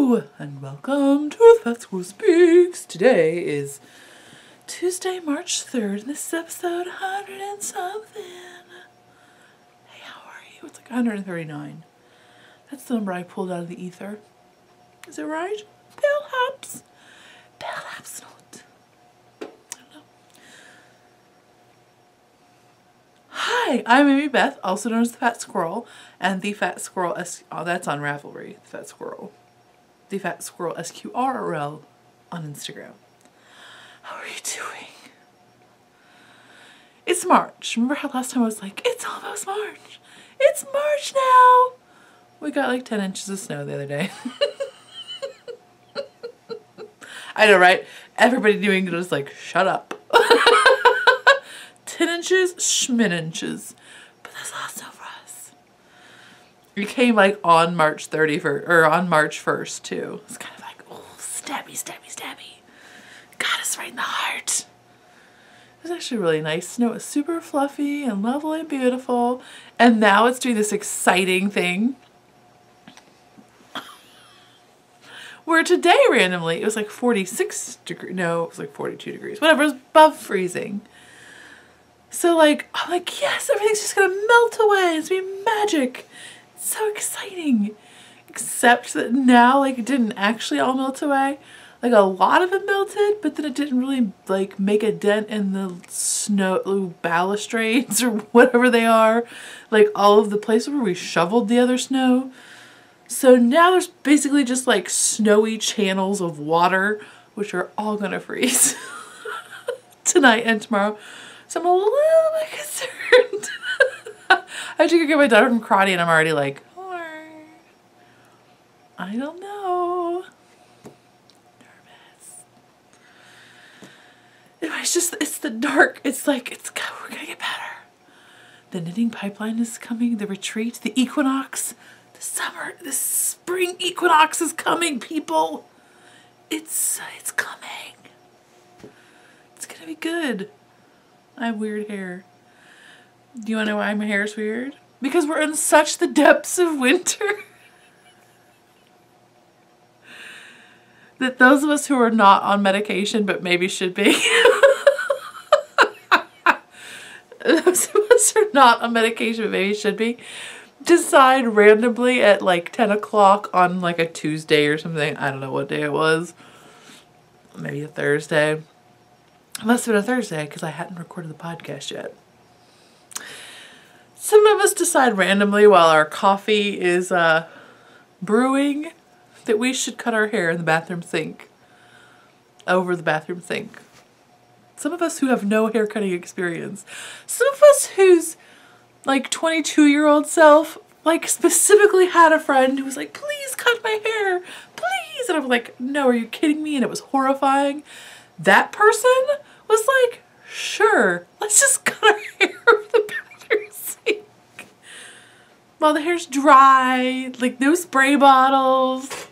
Hello and welcome to The Fat Squirrel Speaks. Today is Tuesday, March 3rd, and this is episode 100 and something. Hey, how are you? It's like 139. That's the number I pulled out of the ether. Is it right? Perhaps. Perhaps not. I don't know. Hi, I'm Amy Beth, also known as The Fat Squirrel, and The Fat Squirrel that's on Ravelry, The Fat Squirrel. The Fat Squirrel SQRL on Instagram. How are you doing? It's March. Remember how last time I was like, it's almost March. It's March now. We got like 10 inches of snow the other day. I know, right? Everybody doing it was like, shut up. 10 inches, schmin inches. But that's a lot of snow for us. It came like on March 31st, or on March 1st too. It's kind of like, oh, stabby, stabby, stabby. Got us right in the heart. It was actually really nice. Snow was super fluffy and lovely and beautiful. And now it's doing this exciting thing. Where today randomly, it was like 46 degrees. No, it was like 42 degrees. Whatever, it was above freezing. So like, I'm like, yes, everything's just gonna melt away. It's gonna be magic. It's so exciting. Except that now, like, it didn't actually all melt away. Like, a lot of it melted, but then it didn't really, like, make a dent in the snow balustrades or whatever they are. Like, all of the places where we shoveled the other snow. So now there's basically just, like, snowy channels of water, which are all gonna freeze tonight and tomorrow. So I'm a little bit concerned. I had to go get my daughter from karate and I'm already like, oh, I don't know. Nervous. It's the dark. It's like, we're gonna get better. The knitting pipeline is coming, the retreat, the equinox, the spring equinox is coming, people. It's coming. It's gonna be good. I have weird hair. Do you want to know why my hair is weird? Because we're in such the depths of winter. That those of us who are not on medication but maybe should be. Those of us who are not on medication but maybe should be. Decide randomly at like 10 o'clock on like a Tuesday or something. I don't know what day it was. Maybe a Thursday. It must have been a Thursday because I hadn't recorded the podcast yet. Some of us decide randomly while our coffee is brewing that we should cut our hair in the bathroom sink. Over the bathroom sink. Some of us who have no hair cutting experience. Some of us whose like 22-year-old self like specifically had a friend who was like, please cut my hair, please. And I was like, no, are you kidding me? And it was horrifying. That person was like, sure, let's just cut our hair over the bathroom sink. While the hair's dry, like no spray bottles.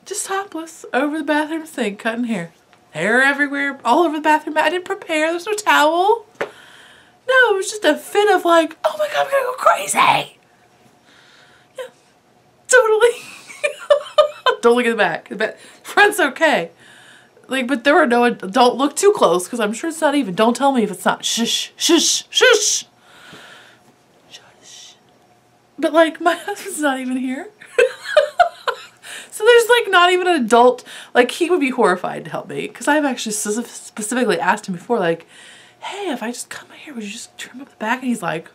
Just topless, over the bathroom sink, cutting hair. Hair everywhere, all over the bathroom. I didn't prepare, there's no towel. No, it was just a fit of like, oh my God, I'm gonna go crazy. Yeah, totally. Don't look at the back. The front's okay. Like, but there were no, don't look too close because I'm sure it's not even. Don't tell me if it's not. Shush, shush, shush. Shush. But like, my husband's not even here. So there's like not even an adult, like he would be horrified to help me because I've actually specifically asked him before, like, hey, if I just cut my hair, would you just trim up the back? And he's like,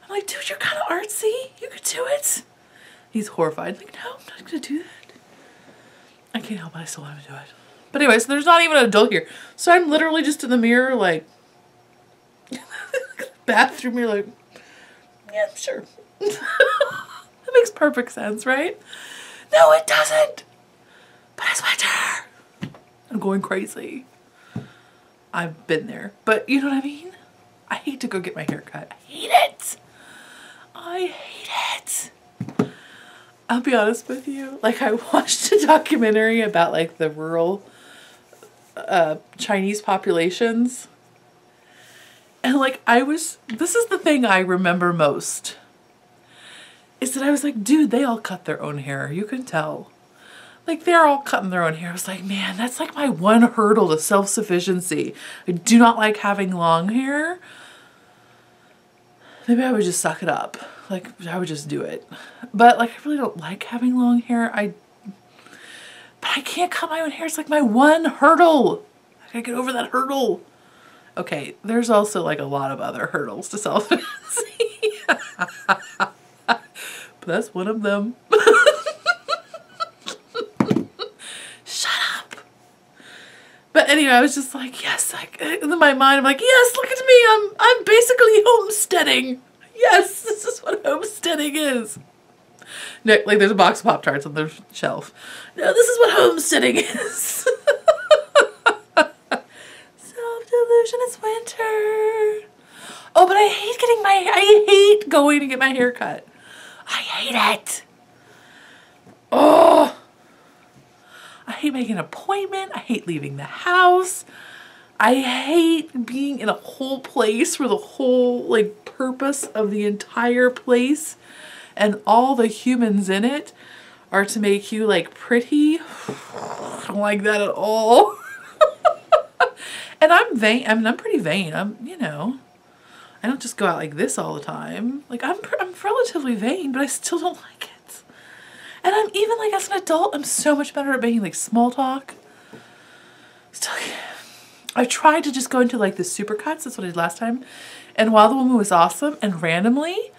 I'm like, dude, you're kind of artsy. You could do it. He's horrified. Like, no, I'm not going to do that. I can't help it. I still want to do it. But anyway, so there's not even an adult here. So I'm literally just in the mirror, like, bathroom mirror, like, yeah, sure. That makes perfect sense, right? No, it doesn't. But it's winter. I'm going crazy. I've been there. But you know what I mean? I hate to go get my hair cut. I hate it. I hate it. I'll be honest with you. Like, I watched a documentary about, like, the rural Chinese populations. And, like, this is the thing I remember most. is that I was like, dude, they all cut their own hair. You can tell. Like, they're all cutting their own hair. I was like, man, that's like my one hurdle to self-sufficiency. I do not like having long hair. Maybe I would just suck it up. Like, I would just do it. But, like, I really don't like having long hair. But I can't cut my own hair. It's like my one hurdle. I gotta get over that hurdle. Okay, there's also, like, a lot of other hurdles to self-sufficiency. But that's one of them. But anyway, I was just like, yes, like, in my mind, I'm like, yes, look at me, I'm basically homesteading. Yes, this is what homesteading is. No, like, there's a box of Pop-Tarts on the shelf. No, this is what homesteading is. Self-delusion, it's winter. Oh, but I hate going to get my hair cut. I hate it. Oh. I hate making an appointment. I hate leaving the house. I hate being in a whole place where the whole, like, purpose of the entire place and all the humans in it are to make you, like, pretty. I don't like that at all. And I'm vain. I mean, I'm pretty vain. You know, I don't just go out like this all the time. Like, I'm relatively vain, but I still don't like it. And I'm even, like, as an adult, I'm so much better at making, like, small talk. Still, I tried to just go into, like, the supercuts. That's what I did last time. And while the woman was awesome, and randomly,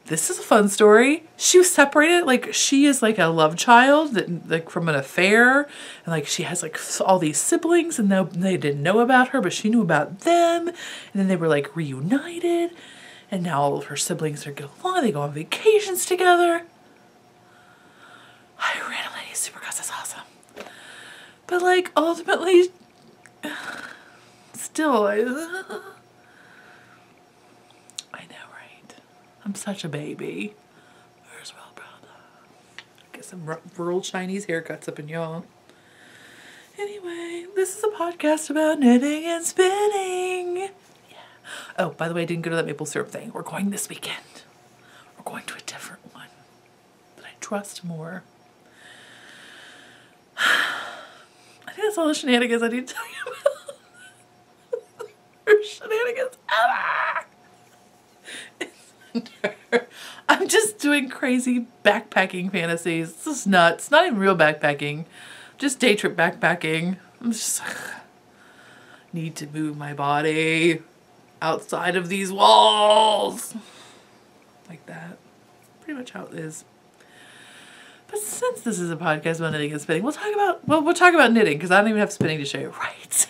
this is a fun story, she was separated. Like, she is, like, a love child that, like, from an affair. And, like, she has, like, all these siblings, and they didn't know about her, but she knew about them. And then they were, like, reunited. And now all of her siblings are getting along. They go on vacations together. I randomly need supercuts, that's awesome. But, like, ultimately, still, I know, right? I'm such a baby. Where's Will Brother? Get some rural Chinese haircuts up in y'all. Anyway, this is a podcast about knitting and spinning. Yeah. Oh, by the way, I didn't go to that maple syrup thing. We're going this weekend. We're going to a different one that I trust more. I think that's all the shenanigans I need to tell you about. There's shenanigans ever. I'm just doing crazy backpacking fantasies. This is nuts. Not even real backpacking. Just day trip backpacking. I'm just need to move my body outside of these walls. Like that. Pretty much how it is. But since this is a podcast about knitting and spinning, we'll talk about knitting, because I don't even have spinning to show you. Right.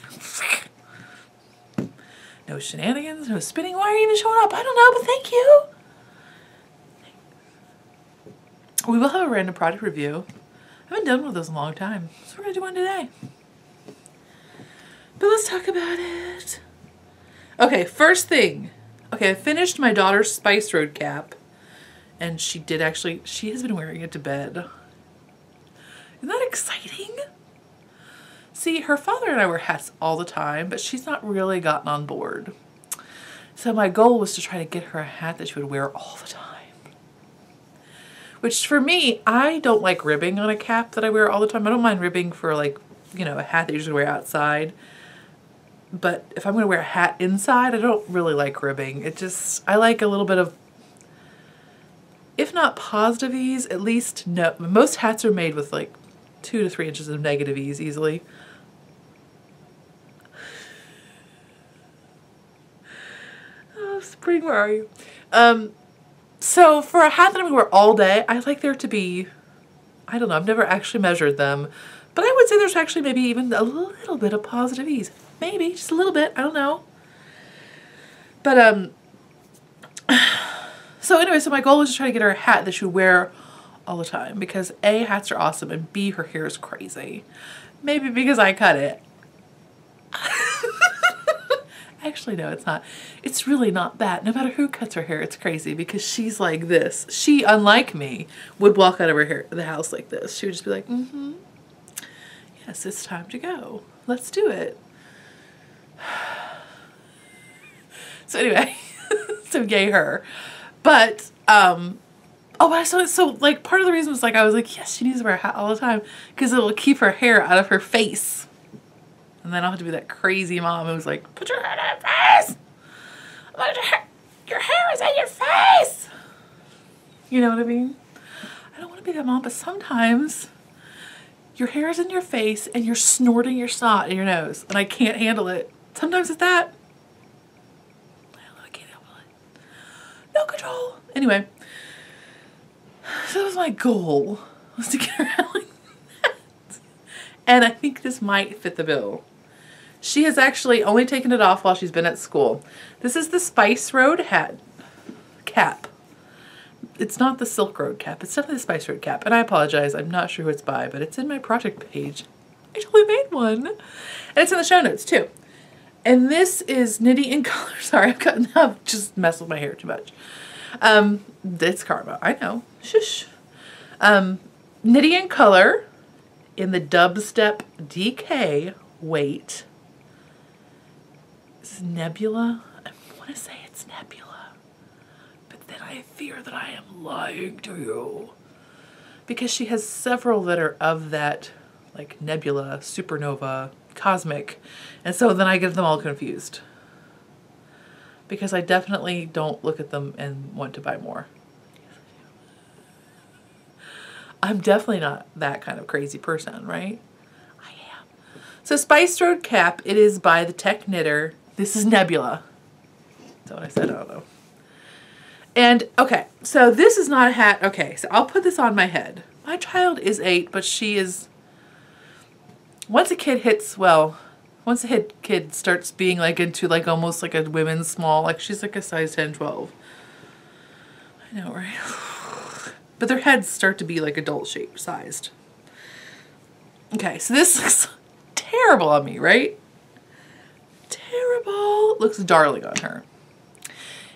No shenanigans, no spinning. Why are you even showing up? I don't know, but thank you. We will have a random product review. I haven't done one of those in a long time, so we're going to do one today. But let's talk about it. Okay, first thing. Okay, I finished my daughter's Spice Road cap. And she has been wearing it to bed. Isn't that exciting? See, her father and I wear hats all the time, but she's not really gotten on board. So my goal was to try to get her a hat that she would wear all the time. Which for me, I don't like ribbing on a cap that I wear all the time. I don't mind ribbing for, like, you know, a hat that you usually wear outside. But if I'm going to wear a hat inside, I don't really like ribbing. I like a little bit of, if not positive ease, at least no. Most hats are made with like 2 to 3 inches of negative ease easily. Oh, spring, where are you? So for a hat that I'm gonna wear all day, I like there to be, I don't know, I've never actually measured them, but I would say there's actually maybe even a little bit of positive ease. Maybe, just a little bit, I don't know. But, so anyway, so my goal was to try to get her a hat that she would wear all the time, because A, hats are awesome, and B, her hair is crazy. Maybe because I cut it. Actually, no, it's not. It's really not that. No matter who cuts her hair, it's crazy, because she's like this. She, unlike me, would walk out of the house like this. She would just be like, yes, it's time to go. Let's do it. So anyway, so yay her. But Oh, but so like part of the reason was like I was like, yes, she needs to wear a hat all the time because it will keep her hair out of her face. And then I'll have to be that crazy mom who's like, put your hat in your face. Your hair is in your face. You know what I mean? I don't want to be that mom, but sometimes your hair is in your face and you're snorting your snot in your nose and I can't handle it. Sometimes it's that. I can't handle it. No control. Anyway, so that was my goal, was to get her out like that. And I think this might fit the bill. She has actually only taken it off while she's been at school. This is the Spice Road hat cap. It's not the Silk Road cap. It's definitely the Spice Road cap. And I apologize. I'm not sure who it's by, but it's in my project page. I totally made one. And it's in the show notes too. And this is Nitty in Color. Sorry, I've just messed with my hair too much. It's karma. I know. Shush. Nitty in Color in the Dubstep DK weight. This is Nebula. I want to say it's Nebula. Then I fear that I am lying to you. Because she has several that are of that, like nebula, supernova, cosmic. And so then I get them all confused. Because I definitely don't look at them and want to buy more. I'm definitely not that kind of crazy person, right? I am. So Spice Road Cap, it is by the Tech Knitter. This is Nebula. Is that what I said? I don't know. And, okay, so this is not a hat. Okay, so I'll put this on my head. My child is 8, but she is, once a kid hits, well, once a kid starts being like into like almost like a women's small, like she's like a size 10, 12. I know, right? But their heads start to be like adult shape sized. Okay, so this looks terrible on me, right? Terrible. Looks darling on her.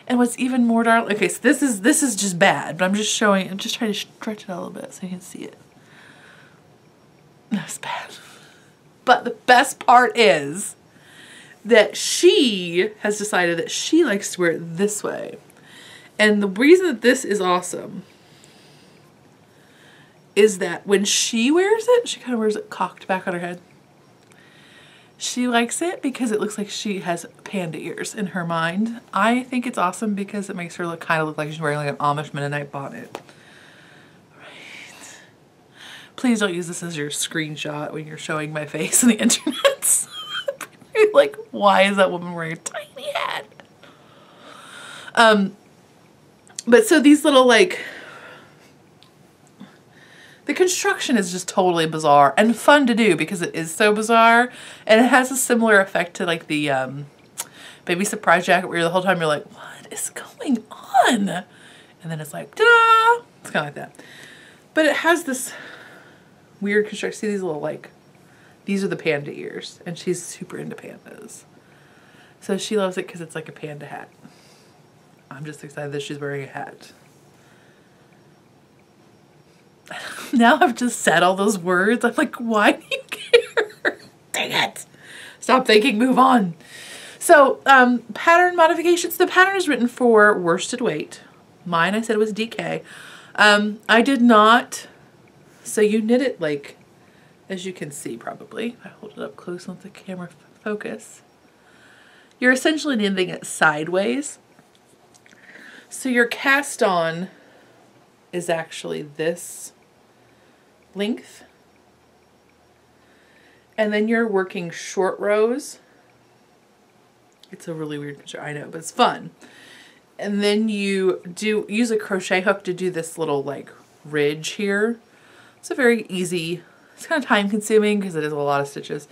And what's even more darling, okay, so this is just bad, but I'm just showing, I'm just trying to stretch it a little bit so you can see it. That's bad. But the best part is that she has decided that she likes to wear it this way. And the reason that this is awesome is that when she wears it, she kind of wears it cocked back on her head. She likes it because it looks like she has panda ears in her mind. I think it's awesome because it makes her kind of look like she's wearing like an Amish Mennonite bonnet. Right. Please don't use this as your screenshot when you're showing my face on the internet. Like, why is that woman wearing a tiny hat? But so these little like, the construction is just totally bizarre and fun to do because it is so bizarre, and it has a similar effect to like the baby surprise jacket where the whole time you're like, what is going on? And then it's like, ta-da! It's kind of like that. But it has this weird construction. See these little like, these are the panda ears, and she's super into pandas. So she loves it because it's like a panda hat. I'm just excited that she's wearing a hat. Now I've just said all those words. I'm like, why do you care? Dang it. Stop thinking, move on. So, pattern modifications. The pattern is written for worsted weight. Mine, I said it was DK. I did not, so you knit it like, as you can see probably. I hold it up close and let the camera focus. You're essentially knitting it sideways. So your cast on is actually this length, and then you're working short rows. It's a really weird picture, I know, but it's fun. And then you use a crochet hook to do this little like ridge here. It's a very easy, it's kind of time consuming because it is a lot of stitches.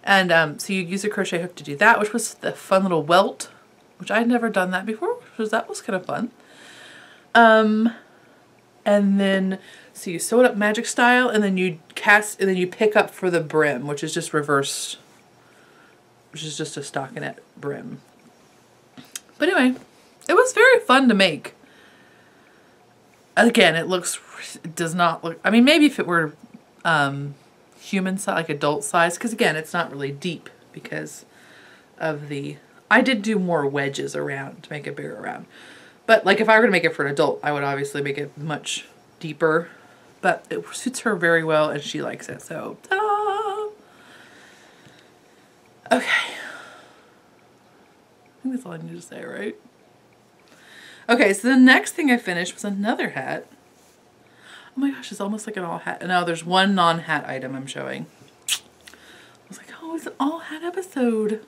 And so you use a crochet hook to do that, which was the fun little welt, which I'd never done that before, that was kind of fun. And then, so you sew it up magic style, and then you cast, and then you pick up for the brim, which is just reversed, which is just a stockinette brim. But anyway, it was very fun to make. Again, it does not look, I mean, maybe if it were human size, like adult size, because again, it's not really deep because of the, I did do more wedges around to make it bigger around. But like if I were to make it for an adult, I would obviously make it much deeper. But it suits her very well and she likes it. So, ta-da! Okay. I think that's all I need to say, right? Okay, so the next thing I finished was another hat. Oh my gosh, it's almost like an all hat. No, there's one non-hat item I'm showing. I was like, oh, it's an all hat episode.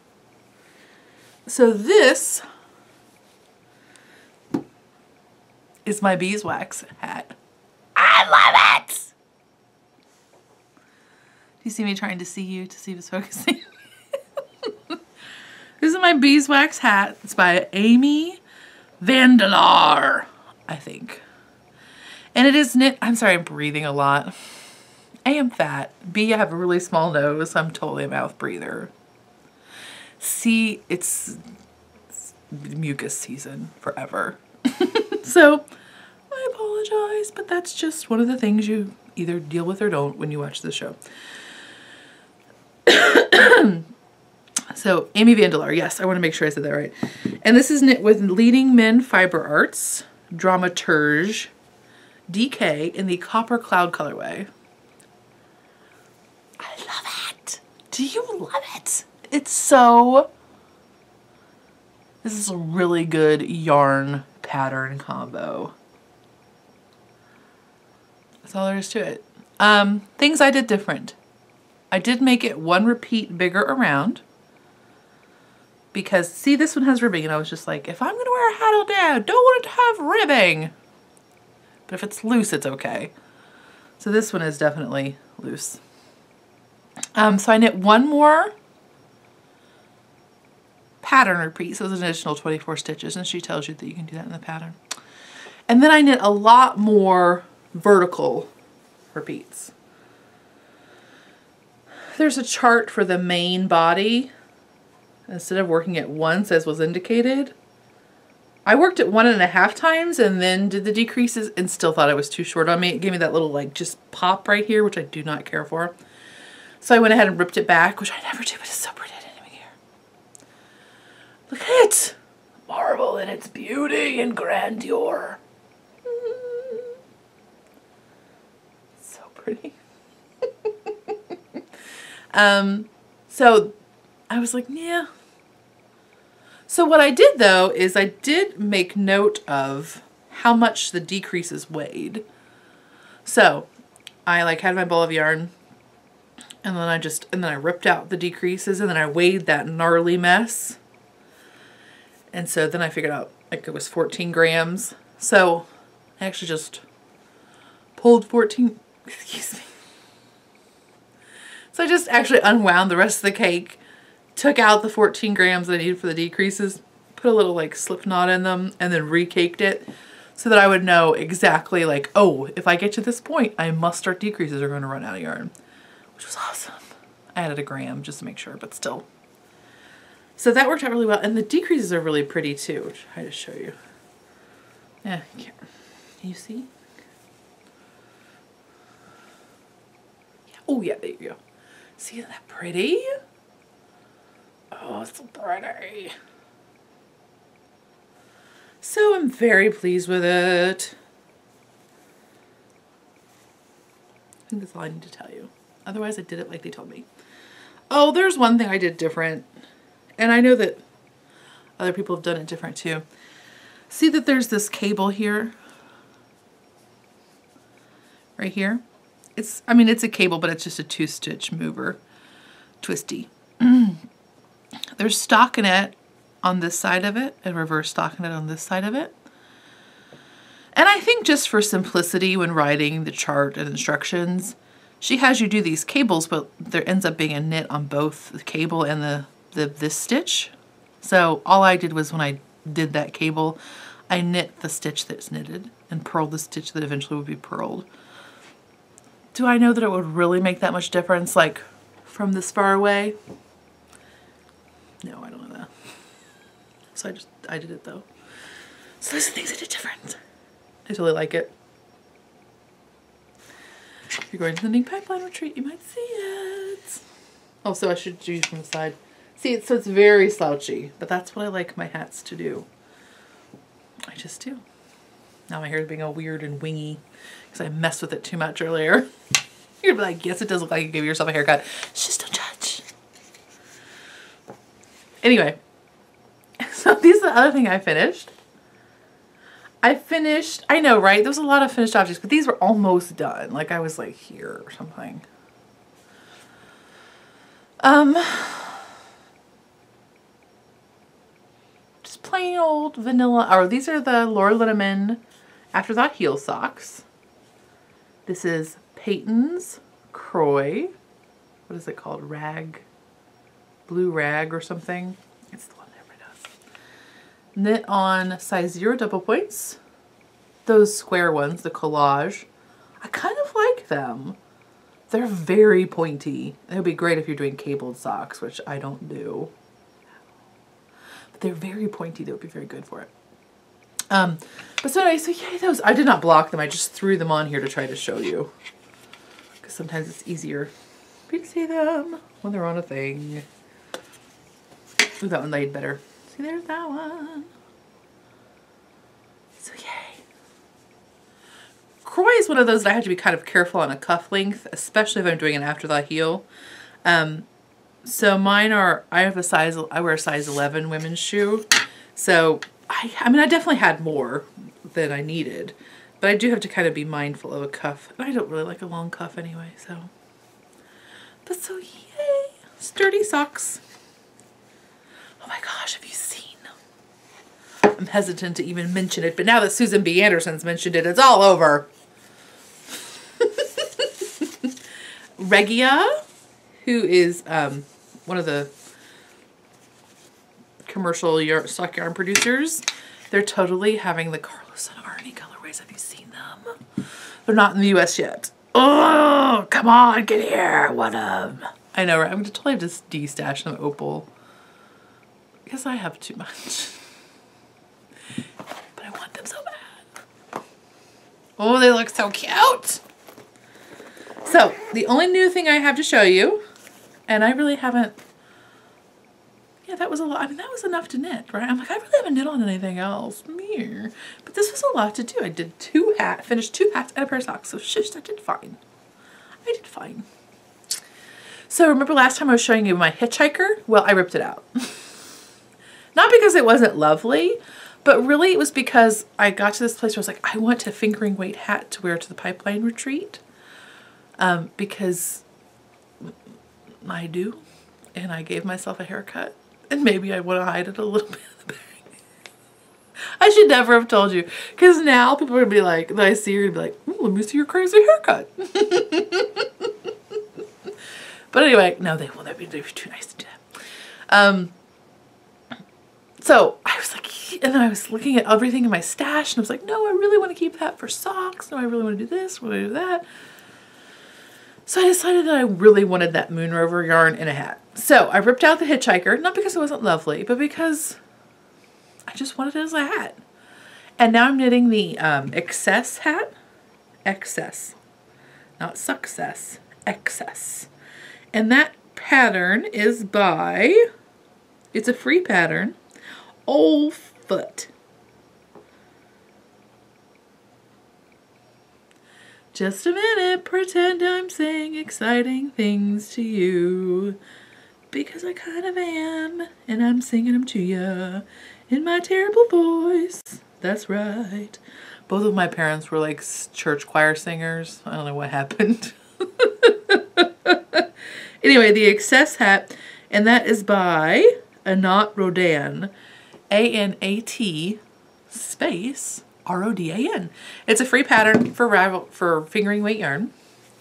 So this is my beeswax hat. I love it! Do you see me trying to see you to see if it's focusing? This is my beeswax hat. It's by Amy Vandelar, I think. And it is knit. I'm sorry, I'm breathing a lot. A, I'm fat. B, I have a really small nose. So I'm totally a mouth breather. C, it's mucus season forever. So I apologize, but that's just one of the things you either deal with or don't when you watch the show. So Amy Vandelar, yes, I want to make sure I said that right. And this is knit with Leading Men Fiber Arts Dramaturge DK in the Copper Cloud colorway. I love it. Do you love it? It's so... This is a really good yarn pattern combo. That's all there is to it. Things I did different. I did make it one repeat bigger around. Because, see, this one has ribbing, and I was just like, if I'm going to wear a hat all day, I don't want it to have ribbing. But if it's loose, it's okay. So this one is definitely loose. So I knit one more pattern repeat, so there's an additional 24 stitches, and she tells you that you can do that in the pattern. And then I knit a lot more vertical repeats. There's a chart for the main body. Instead of working it once as was indicated, I worked it 1.5 times and then did the decreases and still thought it was too short on me. It gave me that little like just pop right here, which I do not care for. So I went ahead and ripped it back, which I never do, but it's so pretty. I didn't even care. Look at it! Marvel in its beauty and grandeur. So pretty. So I was like, yeah. So what I did though is I did make note of how much the decreases weighed. So I like had my ball of yarn and then I ripped out the decreases and then I weighed that gnarly mess. And so then I figured out like it was 14 grams. So I actually just pulled 14, excuse me. So I just actually unwound the rest of the cake, took out the 14 grams that I needed for the decreases, put a little like slip knot in them, and then recaked it so that I would know exactly like, oh, if I get to this point, I must start decreases or I'm going to run out of yarn, which was awesome. I added a gram just to make sure, but still. So that worked out really well. And the decreases are really pretty too, which I just show you. Yeah, you can't. Can you see? Yeah. Oh yeah, there you go. See, isn't that pretty? Oh, so pretty. So I'm very pleased with it. I think that's all I need to tell you. Otherwise, I did it like they told me. Oh, there's one thing I did different. And I know that other people have done it different too. See that there's this cable here? Right here? I mean, it's a cable, but it's just a 2-stitch mover. Twisty. There's stockinette on this side of it and reverse stockinette on this side of it. And I think just for simplicity when writing the chart and instructions, she has you do these cables, but there ends up being a knit on both the cable and this stitch. So all I did was when I did that cable, I knit the stitch that's knitted and purled the stitch that eventually would be purled. Do I know that it would really make that much difference, like from this far away? No, I don't know that. So I did it though. So those are things I did different. I totally like it. If you're going to the Ning Pipeline retreat, you might see it. Oh, so I should do it from the side. See, so it's very slouchy, but that's what I like my hats to do. I just do. Now my hair is being all weird and wingy because I messed with it too much earlier. You'd be like, yes, it does look like you gave yourself a haircut. Just don't judge. Anyway, so this is the other thing I finished. I know, right? There was a lot of finished objects, but these were almost done. Like I was like here or something. Just plain old vanilla, or these are the Laura Linneman Afterthought heel socks. This is Peyton's Croy. What is it called? Rag? Blue rag or something. It's the one that everybody does. Knit on size 0 double points. Those square ones, the collage. I kind of like them. They're very pointy. It would be great if you're doing cabled socks, which I don't do. But they're very pointy. They would be very good for it. But so anyway, so yay those. I did not block them. I just threw them on here to try to show you. Because sometimes it's easier for you to see them when they're on a thing. Ooh, that one laid better. See, there's that one. So yay. Croy is one of those that I have to be kind of careful on a cuff length, especially if I'm doing an afterthought heel. So mine are, I wear a size 11 women's shoe. So I mean, I definitely had more than I needed, but I do have to kind of be mindful of a cuff. And I don't really like a long cuff anyway, so. But so yay, sturdy socks. Oh my gosh, have you seen? I'm hesitant to even mention it, but now that Susan B. Anderson's mentioned it, it's all over. Regia, who is one of the commercial stock yarn producers, they're totally having the Carlos and Arnie colorways. Have you seen them? They're not in the US yet. Oh, come on, get here, one of them. I know, right? I'm going to totally just de-stash them opal because I have too much. But I want them so bad. Oh, they look so cute. So, the only new thing I have to show you, and I really haven't, yeah, that was a lot. I mean, that was enough to knit, right? I'm like, I really haven't knit on anything else. Mere. But this was a lot to do. I did finished 2 hats and a pair of socks. So, shush, I did fine. I did fine. So, remember last time I was showing you my hitchhiker? Well, I ripped it out. Not because it wasn't lovely, but really it was because I got to this place where I was like, I want a fingering weight hat to wear to the pipeline retreat. Because I do, and I gave myself a haircut, and maybe I want to hide it a little bit in the back. I should never have told you, because now people are going to be like, when I see her, be like, ooh, let me see your crazy haircut. But anyway, no, they won't. They'd be too nice to do that. So I was like, and then I was looking at everything in my stash, and I was like, no, I really want to keep that for socks. No, I really want to do this. I want to do that. So I decided that I really wanted that Moon Rover yarn in a hat. So I ripped out the hitchhiker, not because it wasn't lovely, but because I just wanted it as a hat. And now I'm knitting the Excess hat. Excess. Not success. Excess. And that pattern is by, it's a free pattern, Old Foot. Just a minute, pretend I'm saying exciting things to you. Because I kind of am, and I'm singing them to you in my terrible voice. That's right. Both of my parents were like church choir singers. I don't know what happened. Anyway, the Excess hat, and that is by Anat Rodan. A-N-A-T space R-O-D-A-N. It's a free pattern for fingering weight yarn.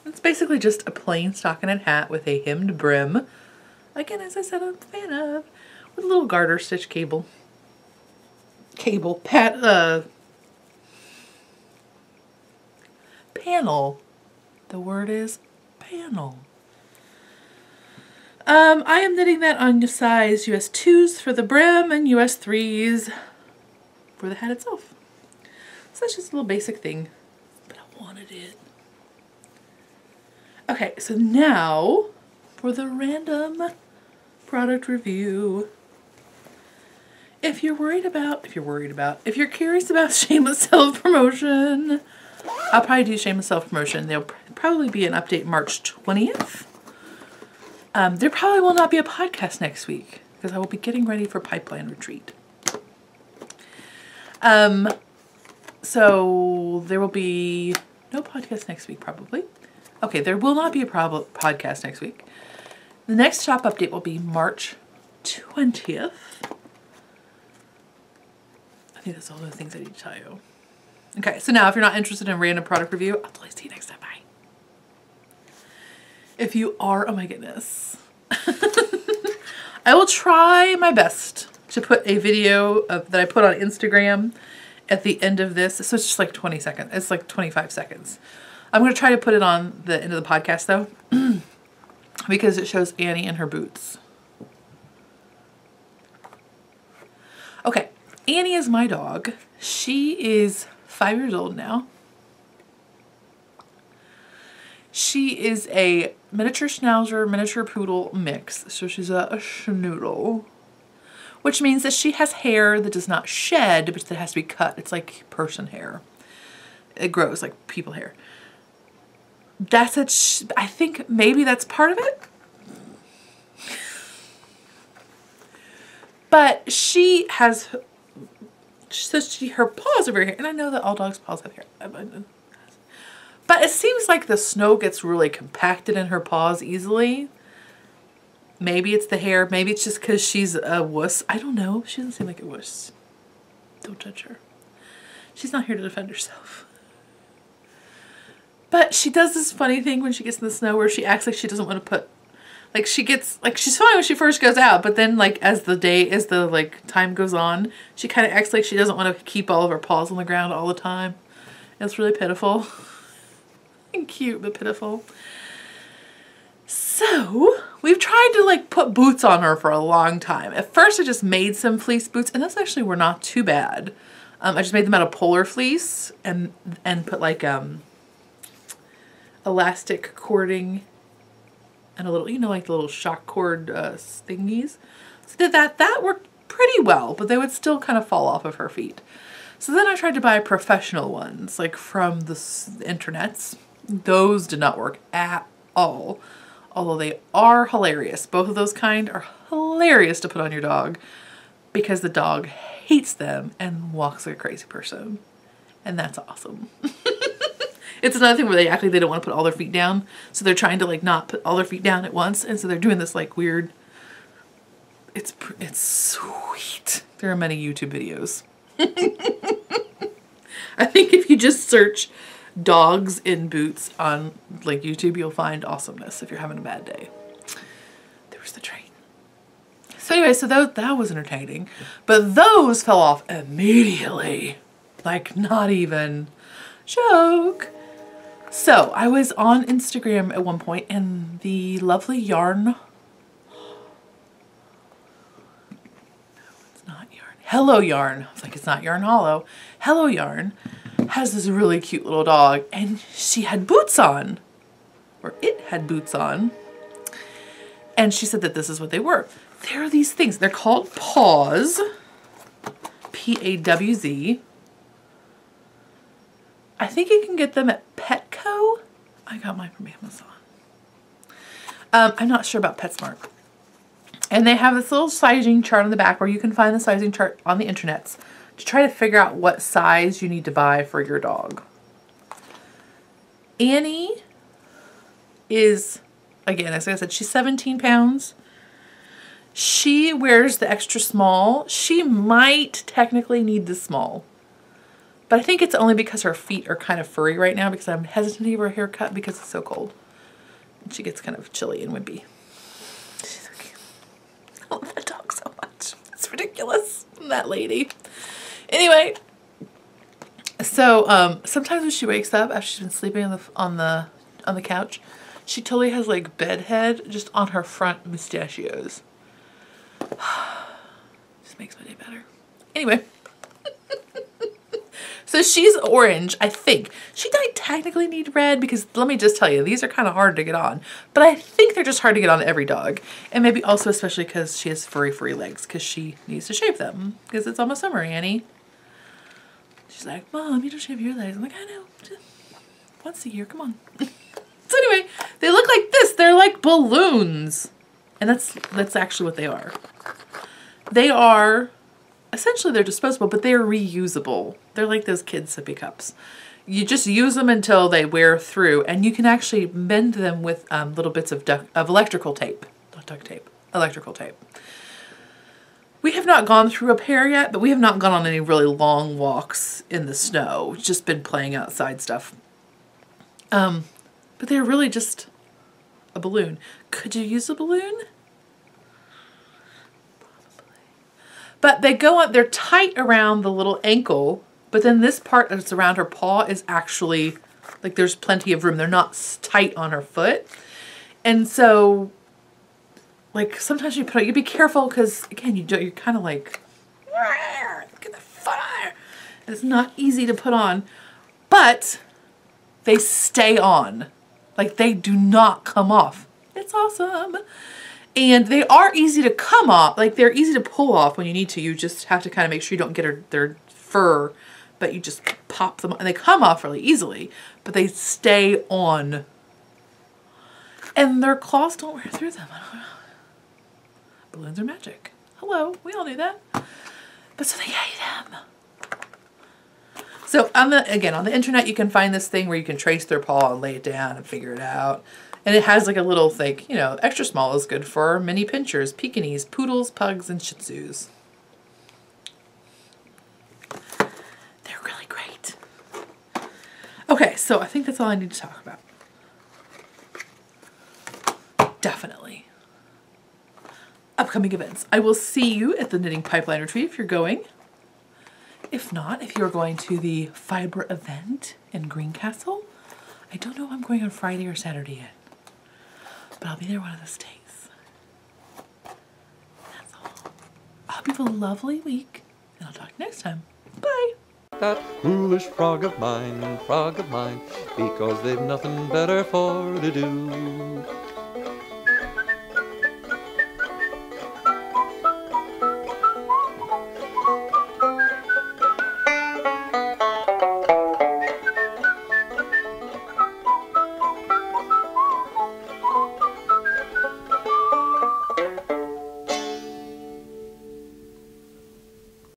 It's basically just a plain stockinette hat with a hemmed brim. Again, as I said, I'm a fan of. With a little garter stitch panel. The word is panel. I am knitting that on size US 2s for the brim and US 3s for the hat itself. So that's just a little basic thing, but I wanted it. Okay, so now for the random product review. if you're curious about shameless self-promotion, I'll probably do shameless self-promotion. There'll probably be an update March 20th. There probably will not be a podcast next week because I will be getting ready for Pipeline Retreat. So there will be no podcast next week probably. Okay, there will not be a podcast next week. The next shop update will be March 20th. I think that's all the things I need to tell you. Okay, so now if you're not interested in random product review, I'll totally see you next time. Bye. If you are, oh my goodness. I will try my best to put a video that I put on Instagram at the end of this. So it's just like 20 seconds. It's like 25 seconds. I'm going to try to put it on the end of the podcast though. Because it shows Annie in her boots. Okay, Annie is my dog. She is 5 years old now. She is a miniature schnauzer, miniature poodle mix. So she's a schnoodle. Which means that she has hair that does not shed, but that has to be cut. It's like person hair. It grows like people hair. That's it. I think maybe that's part of it. But she has, her paws are very hairy. And I know that all dogs' paws have hair. But it seems like the snow gets really compacted in her paws easily. Maybe it's the hair. Maybe it's just because she's a wuss. I don't know. She doesn't seem like a wuss. Don't judge her. She's not here to defend herself. But she does this funny thing when she gets in the snow where she acts like she doesn't want to put, like she gets, like she's fine when she first goes out, but then like as the time goes on, she kind of acts like she doesn't want to keep all of her paws on the ground all the time. It's really pitiful. And cute, but pitiful. So we've tried to like put boots on her for a long time. At first I just made some fleece boots and those actually were not too bad. I just made them out of polar fleece and put like elastic cording and a little, you know, like the little shock cord thingies. So did that. That worked pretty well, but they would still kind of fall off of her feet. So then I tried to buy professional ones, like from the internets. Those did not work at all, although they are hilarious. Both of those kind are hilarious to put on your dog because the dog hates them and walks like a crazy person. And that's awesome. It's another thing where they act like they don't want to put all their feet down. So they're trying to like not put all their feet down at once. And so they're doing this like weird, it's sweet. There are many YouTube videos. I think if you just search dogs in boots on like YouTube, you'll find awesomeness if you're having a bad day. There was the train. So anyway, so that was entertaining. But those fell off immediately. Like not even joke. So I was on Instagram at one point and the lovely yarn. It's not yarn. Hello Yarn. I was like, it's not Yarn Hollow. Hello Yarn has this really cute little dog and she had boots on. Or it had boots on. And she said that this is what they were. There are these things. They're called Pawz. P-A-W-Z. I think you can get them at Petco. I got mine from Amazon. I'm not sure about PetSmart. And they have this little sizing chart on the back where you can find the sizing chart on the internets to try to figure out what size you need to buy for your dog. Annie is, again, as I said, she's 17 pounds. She wears the extra small. She might technically need the small. But I think it's only because her feet are kind of furry right now because I'm hesitant to give her a haircut because it's so cold. And she gets kind of chilly and wimpy. She's so cute. I love that dog so much. It's ridiculous. That lady. Anyway, so sometimes when she wakes up after she's been sleeping on the couch, she totally has like bed head just on her front mustachios. Just makes my day better. Anyway. So she's orange, I think. She might technically need red because let me just tell you, these are kind of hard to get on. But I think they're just hard to get on every dog. And maybe also especially because she has furry legs because she needs to shave them because it's almost summer, Annie. She's like, Mom, you don't shave your legs. I'm like, I know. Just once a year, come on. So anyway, they look like this. They're like balloons. And that's actually what they are. They are, essentially they're disposable, but they're reusable. They're like those kids' sippy cups. You just use them until they wear through, and you can actually mend them with little bits of electrical tape. Not duct tape, electrical tape. We have not gone through a pair yet, but we have not gone on any really long walks in the snow. We've just been playing outside stuff. But they're really just a balloon. Could you use a balloon? Probably. But they go on, they're tight around the little ankle, but then this part that's around her paw is actually, like there's plenty of room. They're not tight on her foot. And so, like sometimes you put, you be careful because again, you're kind of like, get the foot on there. It's not easy to put on, but they stay on. Like they do not come off. It's awesome. And they are easy to come off. Like they're easy to pull off when you need to. You just have to kind of make sure you don't get their fur, but you just pop them and they come off really easily, but they stay on. And their claws don't wear through them. I don't know. Balloons are magic. Hello, we all knew that. But so they hate them. So on the internet, you can find this thing where you can trace their paw and lay it down and figure it out. And it has like a little like, you know, extra small is good for mini pinchers, Pekingese, poodles, pugs, and Shih Tzus. They're really great. Okay, so I think that's all I need to talk about. Definitely. Upcoming events. I will see you at the Knitting Pipeline Retreat if you're going. If not, if you're going to the fiber event in Greencastle, I don't know if I'm going on Friday or Saturday yet, but I'll be there one of those days. That's all. I hope you have a lovely week, and I'll talk to you next time. Bye. That foolish frog of mine, because they've nothing better for to do.